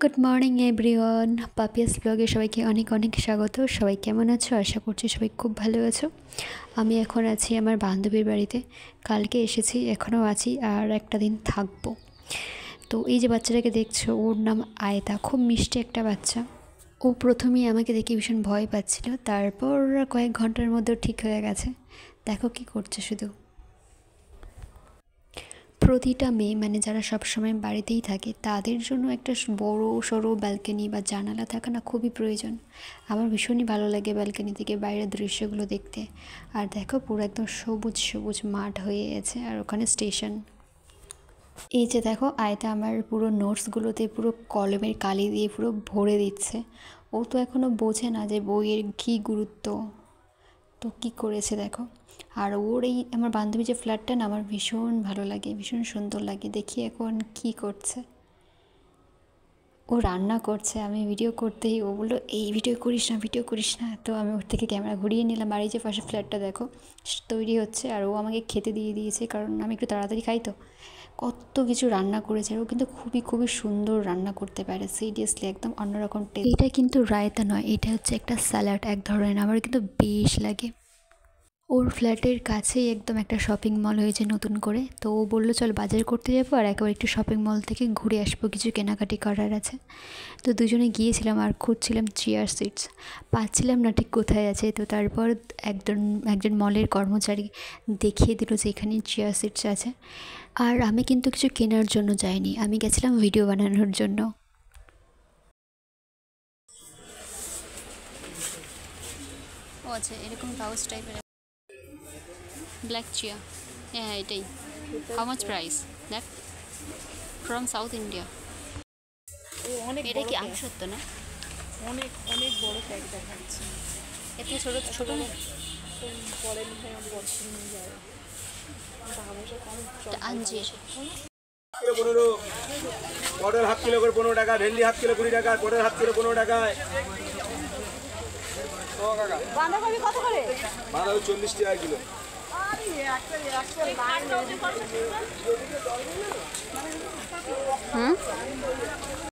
Good morning everyone, Papiya's ব্লগে সবাইকে অনেক অনেক স্বাগত। সবাই কেমন আছো? আশা করছি সবাই খুব ভালো আছো। আমি এখন আছি আমার বান্ধবীর বাড়িতে। কালকে এসেছি, এখনও আছি, আর একটা দিন থাকবো। তো এই যে বাচ্চাটাকে দেখছো, ওর নাম আয়তা। খুব মিষ্টি একটা বাচ্চা। ও প্রথমেই আমাকে দেখে ভীষণ ভয় পাচ্ছিল, তারপর কয়েক ঘন্টার মধ্যেও ঠিক হয়ে গেছে। দেখো কি করছে শুধু। প্রতিটা মেয়ে মানে যারা সবসময় বাড়িতেই থাকে তাদের জন্য একটা বড় সড়ো ব্যালকনি বা জানালা থাকা না খুবই প্রয়োজন। আমার ভীষণই ভালো লাগে ব্যালকনি থেকে বাইরের দৃশ্যগুলো দেখতে। আর দেখো পুরো একদম সবুজ সবুজ মাঠ হয়ে গেছে, আর ওখানে স্টেশন। এই যে দেখো, আয়তা আমার পুরো নোটসগুলোতে পুরো কলমের কালি দিয়ে পুরো ভরে দিচ্ছে। ও তো এখনও বোঝে না যে বইয়ের কী গুরুত্ব। তো কী করেছে দেখো। আর ওর এই আমার বান্ধবী যে ফ্ল্যাটটা না আমার ভীষণ ভালো লাগে, ভীষণ সুন্দর লাগে। দেখি এখন কি করছে। ও রান্না করছে, আমি ভিডিও করতেই ও বললো এই ভিডিও করিস না, ভিডিও করিস না। তো আমি ওর থেকে ক্যামেরা ঘুরিয়ে নিলাম। আর এই যে পাশে ফ্ল্যাটটা দেখো তৈরি হচ্ছে, আর ও আমাকে খেতে দিয়ে দিয়েছে, কারণ আমি একটু তাড়াতাড়ি খাই। তো কত কিছু রান্না করেছে, আর ও কিন্তু খুবই খুবই সুন্দর রান্না করতে পারে। সিরিয়াসলি একদম অন্যরকম টেস্ট। এটা কিন্তু রায়তা নয়, এটা হচ্ছে একটা স্যালাড এক ধরনের। আমার কিন্তু বেশ লাগে। ওর ফ্ল্যাটের কাছেই একদম একটা শপিং মল হয়েছে নতুন করে। তো ও বললো চল বাজার করতে যাবো, আর একবার একটু শপিং মল থেকে ঘুরে আসবো, কিছু কেনাকাটি করার আছে। তো দুজনে গিয়েছিলাম আর খুঁজছিলাম চেয়ার সিটস, পাচ্ছিলাম না ঠিক কোথায় আছে। তো তারপর একজন মলের কর্মচারী দেখিয়ে দিল যে এখানে চেয়ার সিটস আছে। আর আমি কিন্তু কিছু কেনার জন্য যাইনি, আমি গেছিলাম ভিডিও বানানোর জন্য। ও আচ্ছা, এরকম ব্লাউজ টাইপের ব্ল্যাক চিয়া। হ্যাঁ এটাই। How much price? দেখ, ফ্রম সাউথ ইন্ডিয়া। এটা কি আমসত্ব না? অনেক অনেক বড় প্যাক দেখাচ্ছে। এত ছোটো ছোটো না? পরে নিয়ে পছন্দ যায় আঞ্জির 15, পটল হাফ কিলো করে 15 টাকা, ভেন্ডি হাফ কিলো 20 টাকা, পটল হাফ কিলো 15 টাকায়। বাঁধাকপি কত করে? বাঁধাকপি 40 টাকা কিলো। হুম।